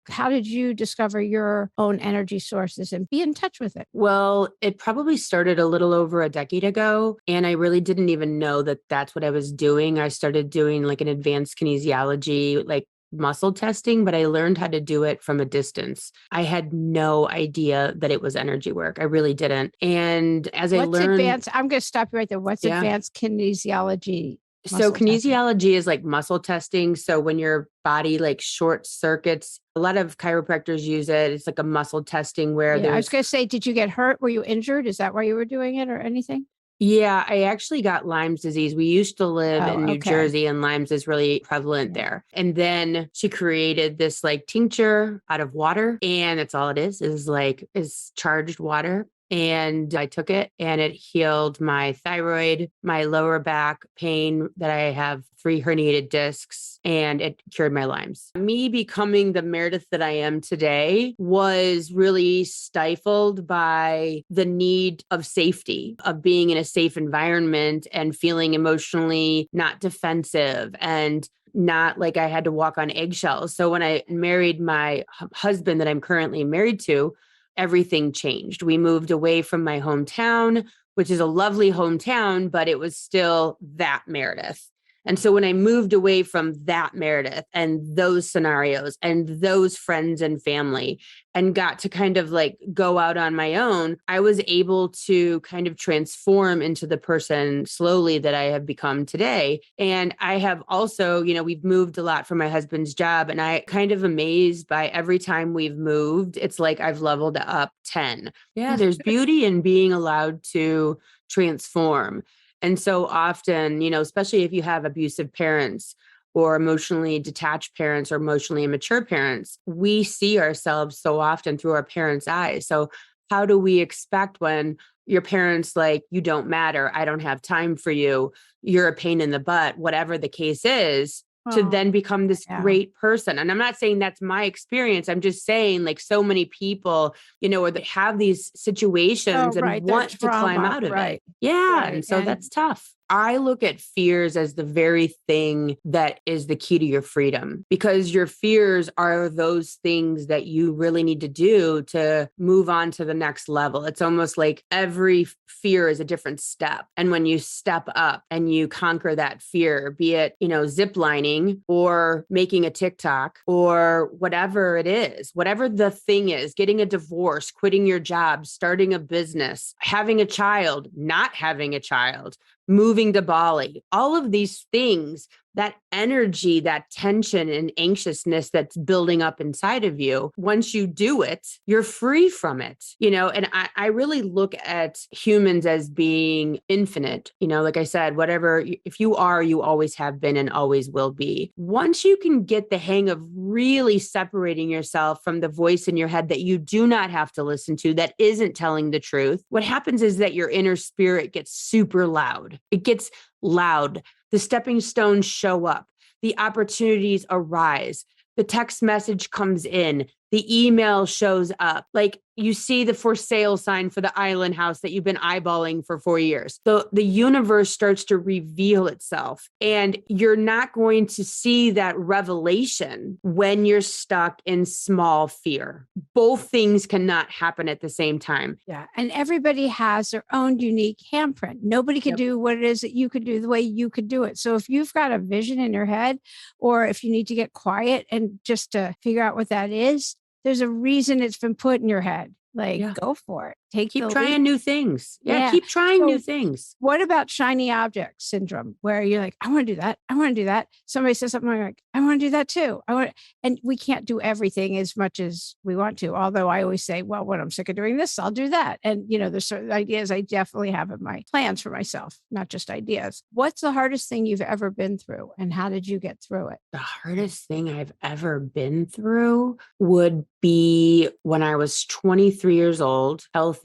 How did you discover your own energy sources and be in touch with it? Well, it probably started a little over a decade ago, and I really didn't even know that that's what I was doing. I started doing like an advanced kinesiology, like muscle testing, but I learned how to do it from a distance. I had no idea that it was energy work. I really didn't. And as I What's learned, advanced? I'm going to stop you right there. What's yeah. advanced kinesiology So muscle testing? kinesiology is like muscle testing. So when your body like short circuits, a lot of chiropractors use it. It's like a muscle testing where Yeah, I was there's, going to say, did you get hurt? Were you injured? Is that why you were doing it or anything? yeah, I actually got Lyme's disease. We used to live Oh, in New okay. Jersey and Lyme's is really prevalent Yeah. there. And then she created this like tincture out of water. And that's all it is like, is charged water. And I took it and it healed my thyroid, my lower back pain that I have 3 herniated discs, and it cured my Lyme's. Me becoming the Meredyth that I am today was really stifled by the need of safety, of being in a safe environment and feeling emotionally not defensive and not like I had to walk on eggshells. So when I married my husband that I'm currently married to, everything changed. We moved away from my hometown, which is a lovely hometown, but it was still that Meredyth. And so when I moved away from that Meredyth and those scenarios and those friends and family and got to kind of like go out on my own, I was able to kind of transform into the person slowly that I have become today. And I have also, we've moved a lot for my husband's job, and I kind of amazed by every time we've moved, it's like I've leveled up 10. Yeah, there's beauty in being allowed to transform. And so often, especially if you have abusive parents or emotionally detached parents or emotionally immature parents, we see ourselves so often through our parents' eyes. So how do we expect when your parents like, you don't matter, I don't have time for you, you're a pain in the butt, whatever the case is, to Oh, then become this yeah. great person? And I'm not saying that's my experience. I'm just saying like so many people, or they have these Oh, situations and right. Their want to climb trauma. out of it. Right. Yeah. Right. And so And that's tough. I look at fears as the very thing that is the key to your freedom, because your fears are those things that you really need to do to move on to the next level. It's almost like every fear is a different step. And when you step up and you conquer that fear, be it, zip lining or making a TikTok or whatever it is, whatever the thing is, getting a divorce, quitting your job, starting a business, having a child, not having a child, moving to Bali, all of these things, that energy, that tension and anxiousness that's building up inside of you, once you do it, you're free from it, and I really look at humans as being infinite, like I said, whatever, if you are, you always have been and always will be. Once you can get the hang of really separating yourself from the voice in your head that you do not have to listen to, that isn't telling the truth, what happens is that your inner spirit gets super loud. It gets loud. The stepping stones show up. The opportunities arise. The text message comes in. The email shows up. Like you see the for sale sign for the island house that you've been eyeballing for 4 years. The universe starts to reveal itself, and you're not going to see that revelation when you're stuck in small fear. Both things cannot happen at the same time. yeah. And everybody has their own unique handprint. Nobody can Yep. do what it is that you could do the way you could do it. So if you've got a vision in your head, or if you need to get quiet and just to figure out what that is, there's a reason it's been put in your head. Like, Yeah. go for it. Take Keep the leap. trying new things. Yeah. Yeah. Keep trying new So things. what about shiny object syndrome, where you're like, I want to do that. I want to do that. Somebody says something like, I want to do that too. And we can't do everything as much as we want to. Although I always say, well, when I'm sick of doing this, I'll do that. And, there's certain ideas I definitely have in my plans for myself, not just ideas. What's the hardest thing you've ever been through, and how did you get through it? The hardest thing I've ever been through would be when I was 23 years old, healthy,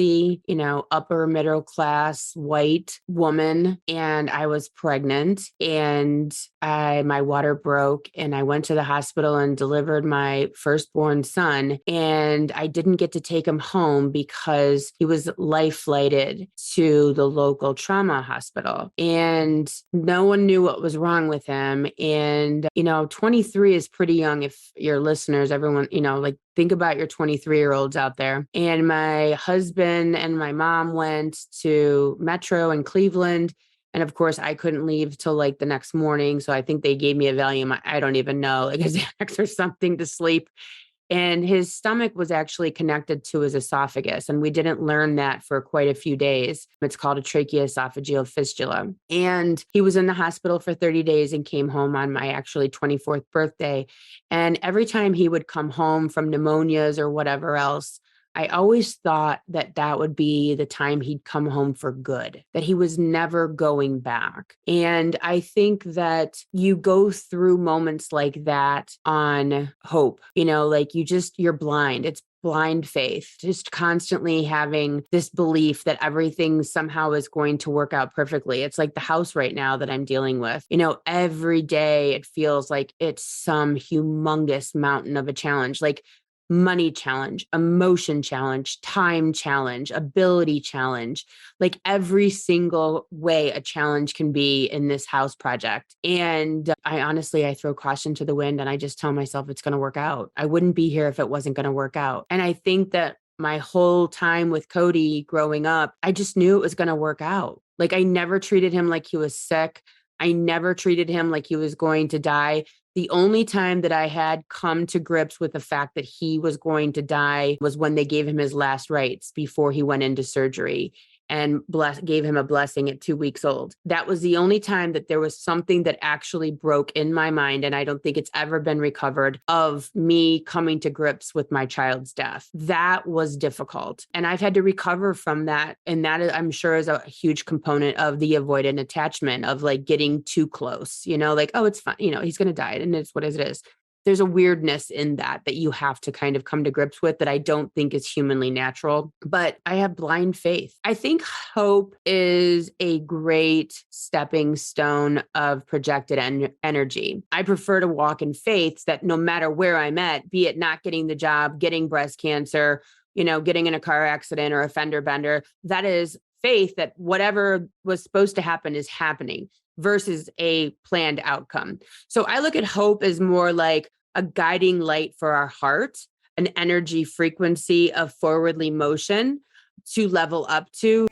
upper middle class, white woman, and I was pregnant and my water broke and I went to the hospital and delivered my firstborn son. And I didn't get to take him home because he was life flighted to the local trauma hospital. And no one knew what was wrong with him. And, 23 is pretty young. If your listeners, everyone, like think about your 23-year-olds out there. And my husband and my mom went to Metro in Cleveland. And of course, I couldn't leave till like the next morning. So I think they gave me a Valium. I don't even know, like a Xanax or something to sleep. And his stomach was actually connected to his esophagus. And we didn't learn that for quite a few days. It's called a tracheoesophageal fistula. And he was in the hospital for 30 days and came home on my actually 24th birthday. And every time he would come home from pneumonias or whatever else, I always thought that that would be the time he'd come home for good, that he was never going back. And I think that you go through moments like that on hope, like you're blind. It's blind faith, just constantly having this belief that everything somehow is going to work out perfectly. It's like the house right now that I'm dealing with. Every day it feels like it's some humongous mountain of a challenge, like money challenge, emotion challenge, time challenge, ability challenge, like every single way a challenge can be in this house project. And I throw caution to the wind and I just tell myself it's going to work out. I wouldn't be here if it wasn't going to work out. And I think that my whole time with Cody growing up, I just knew it was going to work out. Like I never treated him like he was sick. I never treated him like he was going to die. The only time that I had come to grips with the fact that he was going to die was when they gave him his last rites before he went into surgery and gave him a blessing at 2 weeks old. That was the only time that there was something that actually broke in my mind. And I don't think it's ever been recovered of me coming to grips with my child's death. That was difficult. And I've had to recover from that. And that I'm sure is a huge component of the avoidant attachment of like getting too close, like, oh, it's fine. He's going to die and it's what it is. There's a weirdness in that you have to kind of come to grips with that I don't think is humanly natural, but I have blind faith. I think hope is a great stepping stone of projected energy. I prefer to walk in faith that no matter where I'm at, be it not getting the job, getting breast cancer, getting in a car accident or a fender bender, that is faith that whatever was supposed to happen is happening versus a planned outcome. So I look at hope as more like a guiding light for our heart, an energy frequency of forwardly motion to level up to.